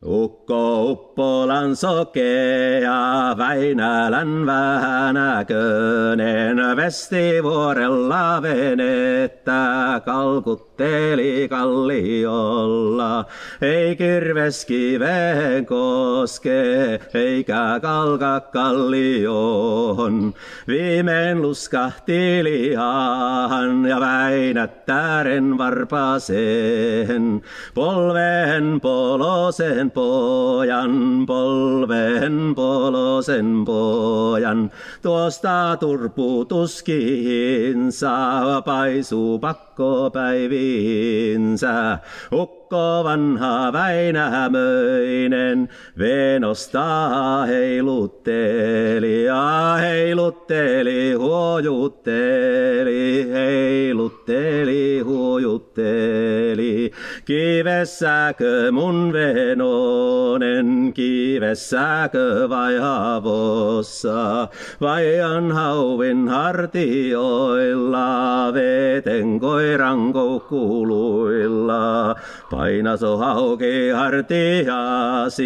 Ukko Uppolan sokea, Väinälän vähänäköinen, Vestivuorella venettä kalkutteli kalliolla. Ei kirves kiveen koske, eikä kalka kallioon. Viimein luskahti lihaan ja Väinättären varpaaseen. Polven polosen pojan, polven polosen pojan. Tuosta turputuskiinsa paisu pakkopäiviinsä. Ukko vanha Väinämöinen Veenosta heilutteli ja heilutteli, huojutteli, heilutteli, huojutteli. Kivessäkö mun Veenonen, kivessäkö vai havossa, vai hauvin hartioilla, veten koiran koukkuluilla. Painaso hauki hartiasi,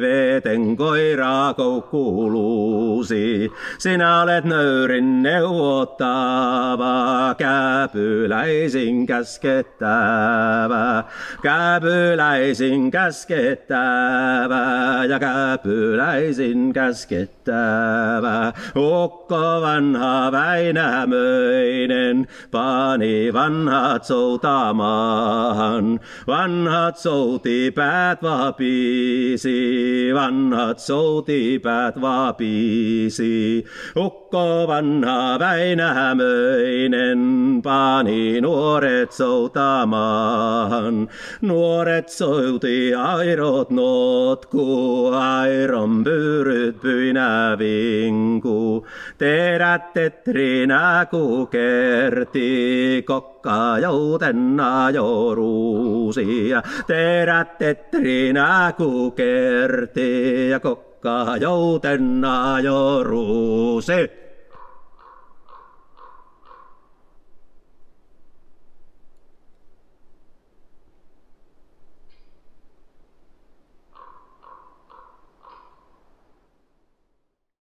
veten koiraa koukkuluusi. Sinä olet nöyrin neuvottava, käpyläisin käskettävä. Käpyläisin käskettävä ja käpyläisin käskettävä. Ukko vanha Väinämöinen pani vanhat soutamaan. Vanhat soutipäät vapisi, vanhat soutipäät vapisi. Ukko vanha Väinämöinen pani nuoret soutamaan. Nuoret souti airot notku, airon pyyryt pyinä vinku. Terät tetrinä kukerti, kokka joutenna joruusi. Terät tetrinä kukerti ja kokka joutenna joruusi.